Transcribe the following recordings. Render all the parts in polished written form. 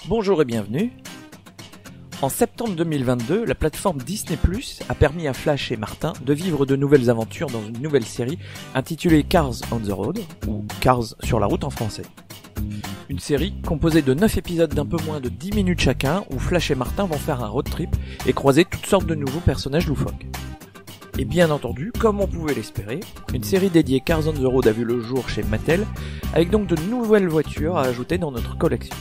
Bonjour et bienvenue. En septembre 2022, la plateforme Disney+ a permis à Flash et Martin de vivre de nouvelles aventures dans une nouvelle série intitulée Cars on the Road, ou Cars sur la route en français. Une série composée de 9 épisodes d'un peu moins de 10 minutes chacun où Flash et Martin vont faire un road trip et croiser toutes sortes de nouveaux personnages loufoques. Et bien entendu, comme on pouvait l'espérer, une série dédiée Cars on the Road a vu le jour chez Mattel, avec donc de nouvelles voitures à ajouter dans notre collection.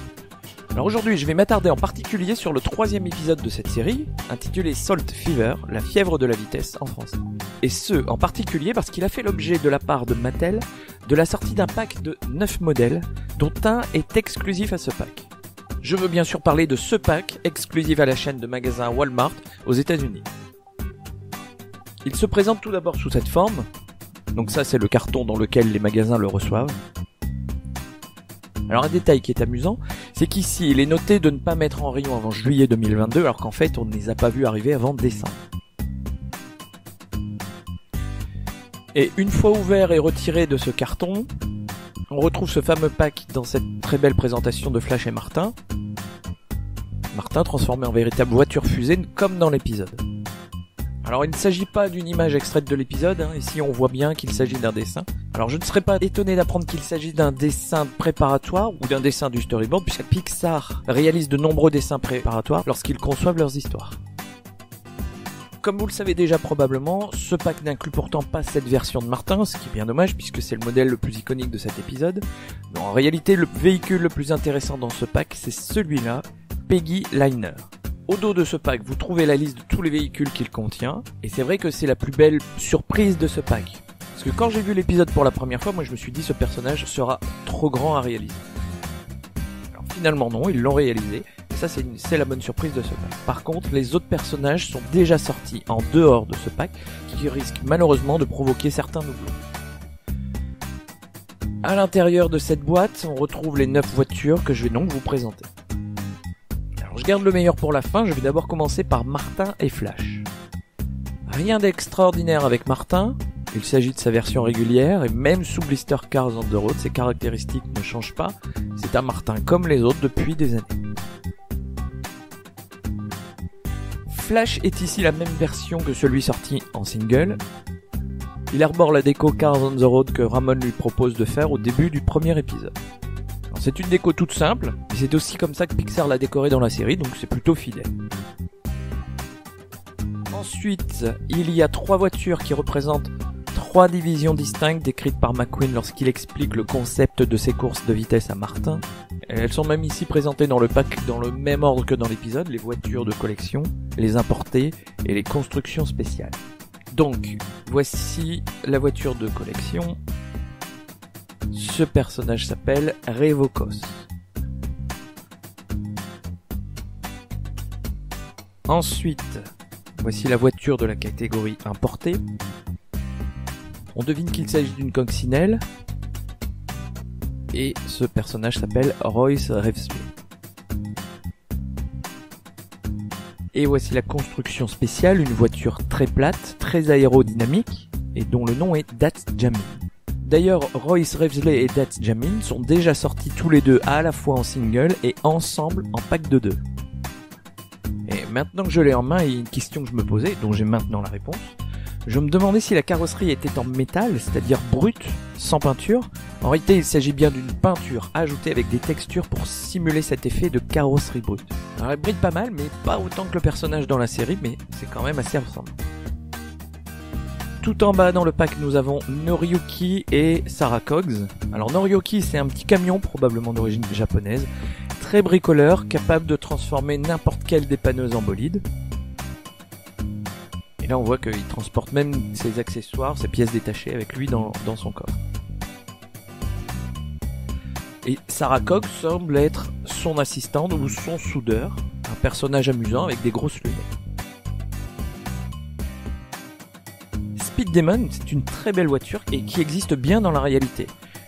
Alors aujourd'hui, je vais m'attarder en particulier sur le 3e épisode de cette série, intitulé Salt Fever, la fièvre de la vitesse en français. Et ce, en particulier parce qu'il a fait l'objet de la part de Mattel de la sortie d'un pack de 9 modèles, dont un est exclusif à ce pack. Je veux bien sûr parler de ce pack, exclusif à la chaîne de magasins Walmart aux États-Unis. Il se présente tout d'abord sous cette forme, donc ça c'est le carton dans lequel les magasins le reçoivent. Alors un détail qui est amusant, c'est qu'ici il est noté de ne pas mettre en rayon avant juillet 2022, alors qu'en fait on ne les a pas vus arriver avant décembre. Et une fois ouvert et retiré de ce carton, on retrouve ce fameux pack dans cette très belle présentation de Flash et Martin. Martin transformé en véritable voiture fusée comme dans l'épisode. Alors il ne s'agit pas d'une image extraite de l'épisode, ici on voit bien qu'il s'agit d'un dessin. Alors je ne serais pas étonné d'apprendre qu'il s'agit d'un dessin préparatoire ou d'un dessin du storyboard, puisque Pixar réalise de nombreux dessins préparatoires lorsqu'ils conçoivent leurs histoires. Comme vous le savez déjà probablement, ce pack n'inclut pourtant pas cette version de Martin, ce qui est bien dommage puisque c'est le modèle le plus iconique de cet épisode. Mais en réalité, le véhicule le plus intéressant dans ce pack, c'est celui-là, Peggy Liner. Au dos de ce pack, vous trouvez la liste de tous les véhicules qu'il contient, et c'est vrai que c'est la plus belle surprise de ce pack. Parce que quand j'ai vu l'épisode pour la première fois, moi je me suis dit ce personnage sera trop grand à réaliser. Alors finalement non, ils l'ont réalisé, et ça c'est la bonne surprise de ce pack. Par contre, les autres personnages sont déjà sortis en dehors de ce pack, qui risquent malheureusement de provoquer certains doublons. À l'intérieur de cette boîte, on retrouve les 9 voitures que je vais donc vous présenter. Je garde le meilleur pour la fin, je vais d'abord commencer par Martin et Flash. Rien d'extraordinaire avec Martin, il s'agit de sa version régulière et même sous Blister Cars on the Road, ses caractéristiques ne changent pas, c'est un Martin comme les autres depuis des années. Flash est ici la même version que celui sorti en single. Il arbore la déco Cars on the Road que Ramon lui propose de faire au début du premier épisode. C'est une déco toute simple, et c'est aussi comme ça que Pixar l'a décoré dans la série, donc c'est plutôt fidèle. Ensuite, il y a 3 voitures qui représentent 3 divisions distinctes décrites par McQueen lorsqu'il explique le concept de ses courses de vitesse à Martin. Elles sont même ici présentées dans le pack dans le même ordre que dans l'épisode, les voitures de collection, les importées et les constructions spéciales. Donc, voici la voiture de collection. Ce personnage s'appelle Revokos. Ensuite, voici la voiture de la catégorie importée. On devine qu'il s'agit d'une coccinelle. Et ce personnage s'appelle Royce Revsley. Et voici la construction spéciale, une voiture très plate, très aérodynamique, et dont le nom est That's Jamin. D'ailleurs, Royce Revsley et That's Jamin sont déjà sortis tous les deux à la fois en single et ensemble en pack de 2. Et maintenant que je l'ai en main, il y a une question que je me posais, dont j'ai maintenant la réponse. Je me demandais si la carrosserie était en métal, c'est-à-dire brute, sans peinture. En réalité, il s'agit bien d'une peinture ajoutée avec des textures pour simuler cet effet de carrosserie brute. Alors elle brille pas mal, mais pas autant que le personnage dans la série, mais c'est quand même assez ressemblant. Tout en bas dans le pack, nous avons Noriyuki et Sarah Cogs. Alors Noriyuki, c'est un petit camion probablement d'origine japonaise, très bricoleur, capable de transformer n'importe quelle dépanneuse en bolide. Et là on voit qu'il transporte même ses accessoires, ses pièces détachées avec lui dans son coffre. Et Sarah Cogs semble être son assistante ou son soudeur, un personnage amusant avec des grosses lunettes. Speed Demon, c'est une très belle voiture et qui existe bien dans la réalité.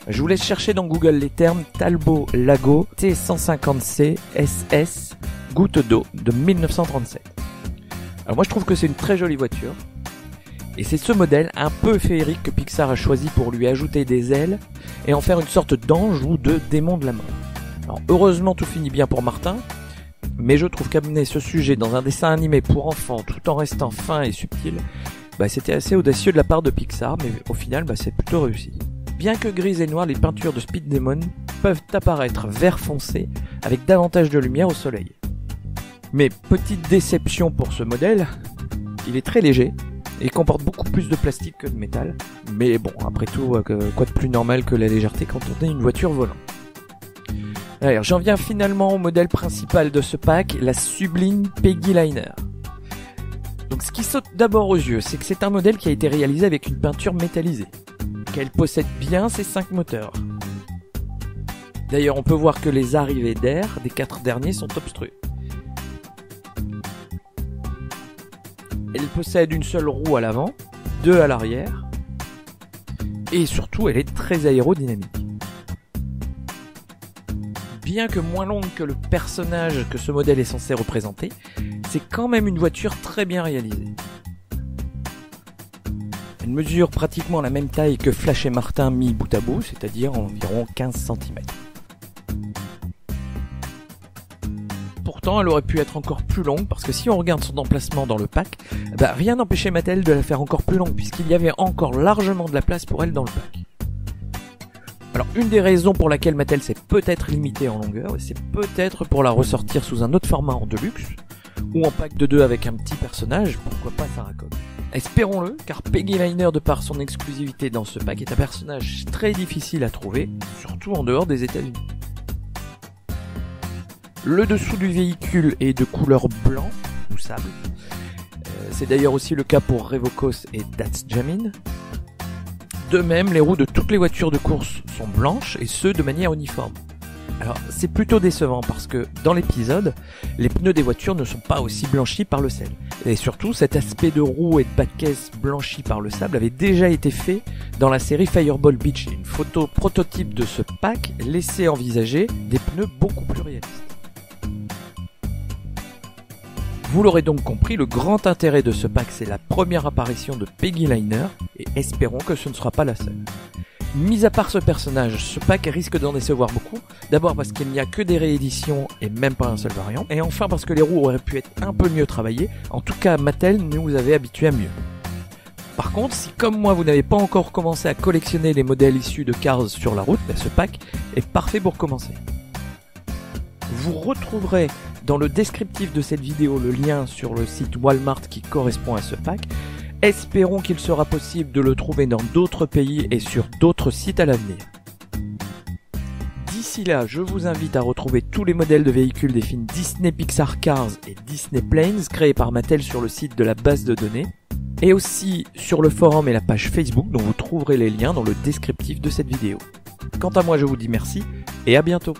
Je vous laisse chercher dans Google les termes Talbot Lago T150C SS Goutte d'eau de 1937. Alors moi je trouve que c'est une très jolie voiture. Et c'est ce modèle un peu féerique que Pixar a choisi pour lui ajouter des ailes et en faire une sorte d'ange ou de démon de la mort. Alors heureusement tout finit bien pour Martin, mais je trouve qu'amener ce sujet dans un dessin animé pour enfants tout en restant fin et subtil, c'était assez audacieux de la part de Pixar, mais au final c'est plutôt réussi. Bien que grises et noires, les peintures de Speed Demon peuvent apparaître vert foncé avec davantage de lumière au soleil. Mais petite déception pour ce modèle, il est très léger et comporte beaucoup plus de plastique que de métal. Mais bon, après tout, quoi de plus normal que la légèreté quand on est une voiture volante. Alors, j'en viens finalement au modèle principal de ce pack, la sublime Peggy Liner. Donc ce qui saute d'abord aux yeux, c'est que c'est un modèle qui a été réalisé avec une peinture métallisée, qu'elle possède bien ses 5 moteurs. D'ailleurs, on peut voir que les arrivées d'air des 4 derniers sont obstruées. Elle possède une seule roue à l'avant, 2 à l'arrière, et surtout elle est très aérodynamique. Bien que moins longue que le personnage que ce modèle est censé représenter, c'est quand même une voiture très bien réalisée. Elle mesure pratiquement la même taille que Flash et Martin mis bout à bout, c'est-à-dire environ 15 cm. Pourtant, elle aurait pu être encore plus longue, parce que si on regarde son emplacement dans le pack, rien n'empêchait Mattel de la faire encore plus longue, puisqu'il y avait encore largement de la place pour elle dans le pack. Alors, une des raisons pour laquelle Mattel s'est peut-être limitée en longueur, c'est peut-être pour la ressortir sous un autre format en deluxe, ou en pack de 2 avec un petit personnage, pourquoi pas Sarah Connor. Espérons-le, car Peggy Liner, de par son exclusivité dans ce pack, est un personnage très difficile à trouver, surtout en dehors des États-Unis. Le dessous du véhicule est de couleur blanc ou sable. C'est d'ailleurs aussi le cas pour Revokos et That's Jamin. De même, les roues de toutes les voitures de course sont blanches et ce de manière uniforme. Alors c'est plutôt décevant parce que dans l'épisode, les pneus des voitures ne sont pas aussi blanchis par le sel. Et surtout, cet aspect de roue et de bas de caisse blanchis par le sable avait déjà été fait dans la série Fireball Beach. Une photo prototype de ce pack laissait envisager des pneus beaucoup plus réalistes. Vous l'aurez donc compris, le grand intérêt de ce pack, c'est la première apparition de Peggy Liner, et espérons que ce ne sera pas la seule. Mis à part ce personnage, ce pack risque d'en décevoir beaucoup, d'abord parce qu'il n'y a que des rééditions et même pas un seul variant, et enfin parce que les roues auraient pu être un peu mieux travaillées, en tout cas Mattel nous avait habitués à mieux. Par contre, si comme moi vous n'avez pas encore commencé à collectionner les modèles issus de Cars sur la route, ce pack est parfait pour commencer. Vous retrouverez dans le descriptif de cette vidéo le lien sur le site Walmart qui correspond à ce pack. Espérons qu'il sera possible de le trouver dans d'autres pays et sur d'autres sites à l'avenir. D'ici là, je vous invite à retrouver tous les modèles de véhicules des films Disney Pixar Cars et Disney Planes créés par Mattel sur le site de la base de données, et aussi sur le forum et la page Facebook dont vous trouverez les liens dans le descriptif de cette vidéo. Quant à moi, je vous dis merci et à bientôt.